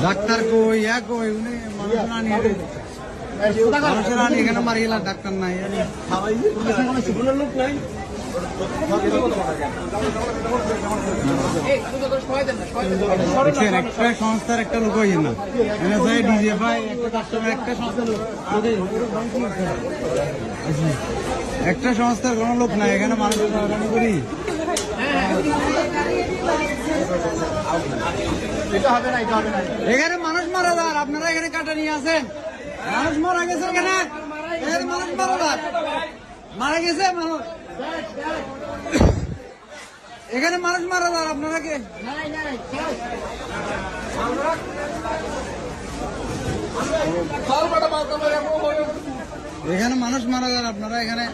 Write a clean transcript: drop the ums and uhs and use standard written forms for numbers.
doctor কই কই উনি মানুষের আনি এখানে মারি গেলাম ডাক্তার নাই লোক নাই একটা সংস্থার একটা লোক হইছে না ডিজে ভাই একটা একটা সংস্থার কোনো লোক নাই এখানে মানুষের করি এখানে মানুষ মারা যার আপনারা এখানে কাটা নিয়ে আসেন মানুষ মারা গেছে এখানে মানুষ মারা যার মারা গেছে মানুষ এখানে মানুষ মারা যার আপনারা কে এখানে মানুষ মারা যার আপনারা এখানে